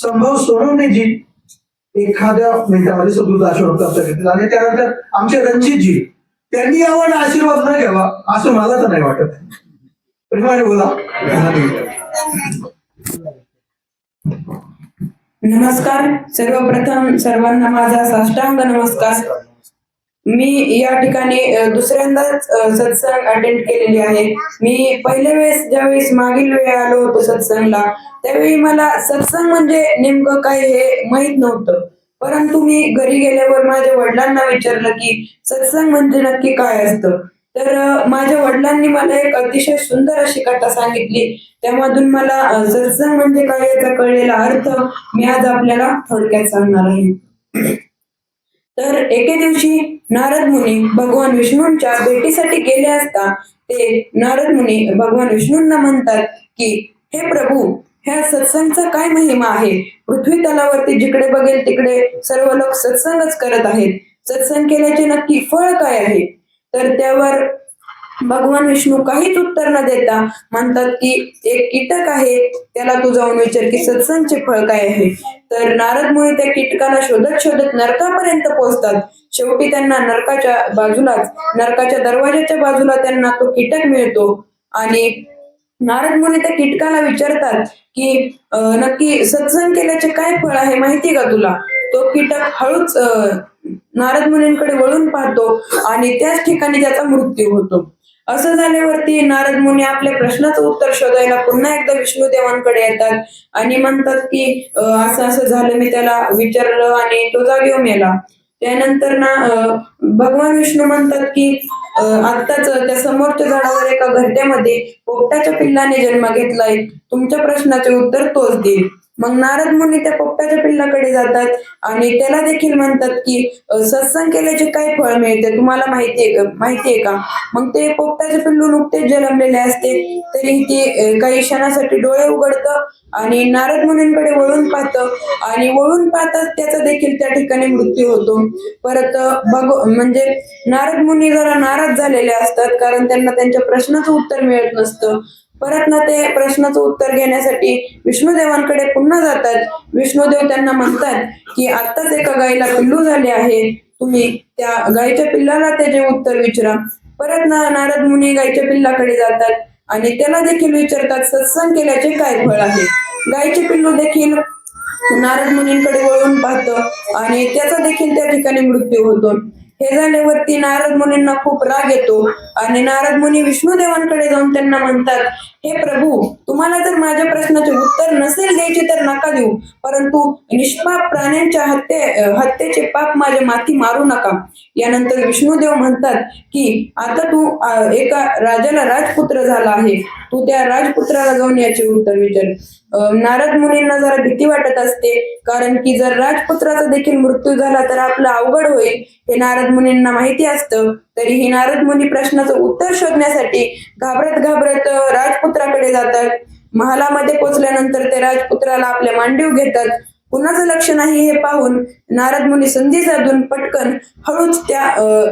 संभव सोनवणेजी एखाद्या मिनिटामध्ये सदृढ आशीर्वाद प्राप्त करतील आणि त्यानंतर आमचे रणजितजी त्यांनी यावर आशीर्वाद न घ्यावा असं मला तर नाही वाटत. प्रेमाने बोला. नमस्कार. सर्वप्रथम सर्वांना माझा साष्टांग नमस्कार. मी या ठिकाणी दुसऱ्यांदाच सत्संग अटेंड केलेली आहे. मी पहिल्या वेळेस ज्यावेळेस मागील वेळी आलो होतो सत्संगला, त्यावेळी मला सत्संग म्हणजे नेमकं काय हे माहित नव्हतं. परंतु मी घरी गेल्यावर माझ्या वडिलांना विचारलं की सत्संग म्हणजे नक्की काय असतं. तर माझ्या वडिलांनी मला एक अतिशय सुंदर अशी कथा सांगितली. त्यामधून मला सत्संग म्हणजे काय याचा कळलेला अर्थ मी आज आपल्याला थोडक्यात सांगणार आहे. तर एके दिवशी नारद मुनी भगवान विष्णूंच्या भेटीसाठी गेले असता ते नारद मुनी भगवान विष्णूंना म्हणतात की हे प्रभू, ह्या सत्संगचा काय महिमा आहे. पृथ्वी तलावरती जिकडे बघेल तिकडे सर्व लोक सत्संगच करत आहेत. सत्संग केल्याचे नक्की फळ काय आहे. तर त्यावर भगवान विष्णू काहीच उत्तर न देता म्हणतात की एक कीटक आहे, त्याला तू जाऊन विचार की सत्संगचे फळ काय आहे. तर नारद मुनी त्या कीटकाला शोधत शोधत नरकापर्यंत पोहोचतात. शेवटी त्यांना नरकाच्या दरवाजाच्या बाजूला त्यांना तो कीटक मिळतो आणि नारद मुनी त्या कीटकाला विचारतात की नक्की सत्संग केल्याचे काय फळ आहे माहिती का तुला. तो कीटक हळूच नारद मुनींकडे वळून पाहतो आणि त्याच ठिकाणी त्याचा मृत्यू होतो. असं झाल्यावरती नारद मुनी आपल्या प्रश्नाचं उत्तर शोधायला पुन्हा एकदा विष्णुदेवांकडे येतात आणि म्हणतात की असं असं झालं, मी त्याला विचारलं आणि तो जागेवर मेला. त्यानंतर ना भगवान विष्णू म्हणतात की आत्ताच त्या समोरच्या झाडावर एका घरट्यामध्ये पोपटाच्या पिल्लाने जन्म घेतलाय, तुमच्या प्रश्नाचे उत्तर तोच देईल. मग नारद मुनी त्या पोपटाच्या पिल्लाकडे जातात आणि त्याला देखील म्हणतात की सत्संग केल्याचे काय फळ मिळते तुम्हाला माहितीये का. मग ते पोपटाचे पिल्लू नुकतेच जन्मलेले असते तरी ते काही क्षणासाठी डोळे उघडतं आणि नारद मुनींकडे वळून पाहतं आणि वळून पाहताच त्याचा देखील त्या ठिकाणी मृत्यू होतो. परत म्हणजे नारद मुनी जरा नाराज झालेले असतात कारण त्यांना त्यांच्या प्रश्नाचं उत्तर मिळत नसतं. परत ना ते प्रश्नाचं उत्तर घेण्यासाठी विष्णुदेवांकडे पुन्हा जातात. विष्णुदेव त्यांना म्हणतात की आत्ताच एका गायीला पिल्लू झाले आहे, तुम्ही त्या गायीच्या पिल्लाला त्याचे उत्तर विचारा. परत ना नारद मुनी गायीच्या पिल्लाकडे जातात आणि त्याला देखील विचारतात सत्संग केल्याचे काय फळ आहे. गायीचे पिल्लू देखील नारद मुनींकडे वळून पाहतं आणि त्याचा देखील त्या ठिकाणी मृत्यू होतो. हे झाल्यावरती नारद मुनींना खूप राग येतो आणि नारद मुनी विष्णुदेवांकडे जाऊन त्यांना म्हणतात, हे प्रभू, तुम्हाला जर माझ्या प्रश्नाचे उत्तर नसेल द्यायचे तर नका देऊ, परंतु निष्पाप प्राण्यांच्या हत्येचे पाप माझ्या माथी मारू नका. यानंतर विष्णुदेव म्हणतात की आता तू एका राजाला राजपुत्र झाला आहे, तू त्या राजपुत्राला जाऊन याचे उत्तर विचार. नारद मुनींना जरा भीती वाटत असते कारण की जर राजपुत्राचा देखील मृत्यू झाला तर आपलं अवघड होईल हे नारद मुनींना माहिती असतं. तरीही नारद मुनी प्रश्नाचं उत्तर शोधण्यासाठी घाबरत घाबरत राजपुत्राकडे जातात. महालामध्ये पोहोचल्यानंतर ते राजपुत्राला आपल्या मांडीव घेतात. कुणाचं लक्ष नाही हे पाहून नारद मुनी संधी साधून पटकन हळूच त्या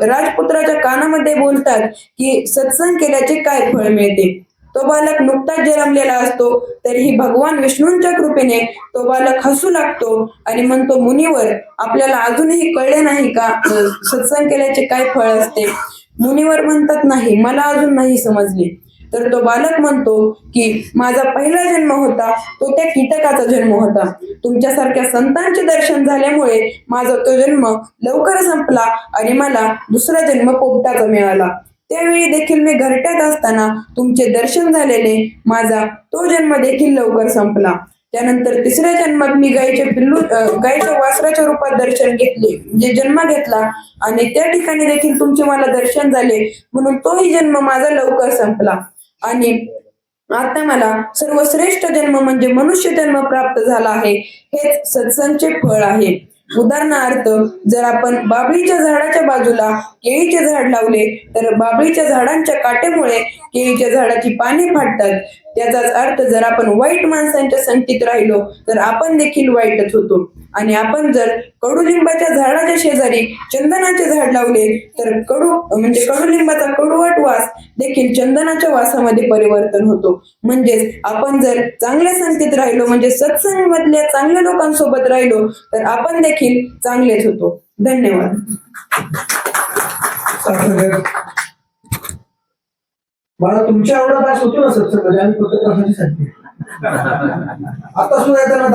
राजपुत्राच्या कानामध्ये बोलतात की सत्संग केल्याचे काय फळ मिळते. तो बालक नुकताच जन्मलेला असतो तरीही भगवान विष्णूंच्या कृपेने तो बालक हसू लागतो आणि म्हणतो, मुनिवर, आपल्याला अजूनही कळले नाही का सत्संग केल्याचे काय फळ असते. मुनिवर म्हणतात, नाही, मला अजून नाही समजले. तर तो बालक म्हणतो की माझा पहिला जन्म होता तो त्या कीटकाचा जन्म होता. तुमच्यासारख्या संतांचे दर्शन झाल्यामुळे माझा तो जन्म लवकर संपला आणि मला दुसरा जन्म पोपटाचा मिळाला. त्यावेळी देखील मी घरट्यात असताना तुमचे दर्शन झालेले, माझा तो जन्म देखील लवकर संपला. त्यानंतर तिसऱ्या जन्मात मी गायीच्या वासराच्या रूपात दर्शन घेतले, म्हणजे जन्म घेतला आणि त्या ठिकाणी देखील तुमचे मला दर्शन झाले, म्हणून तोही जन्म माझा लवकर संपला आणि आता मला सर्वश्रेष्ठ जन्म म्हणजे मनुष्य जन्म प्राप्त झाला आहे. हेच सत्संगचे फळ आहे. उदाहरणार्थ, जर आपण बाभळीच्या झाडाच्या बाजूला केळीचे झाड लावले तर बाभळीच्या झाडांच्या काट्यामुळे केळीच्या झाडाची पाने फाटतात. त्याचाच अर्थ जर आपण वाईट माणसांच्या संगतीत राहिलो तर आपण देखील वाईटच होतो. आणि आपण जर कडुलिंबाच्या झाडाच्या शेजारी चंदनाचे झाड लावले तर म्हणजे कडुलिंबाचा कडवट वास देखील चंदनाच्या वासामध्ये परिवर्तन होतो. म्हणजेच आपण जर चांगल्या संगतीत राहिलो म्हणजे सत्संगामधल्या चांगल्या लोकांसोबत राहिलो तर आपण देखील चांगलेच होतो. धन्यवाद. मला तुमच्या एवढा तास होतो ना सत्संग आणि फक्त प्रश्नाची संख्या आता सुद्धा त्यांना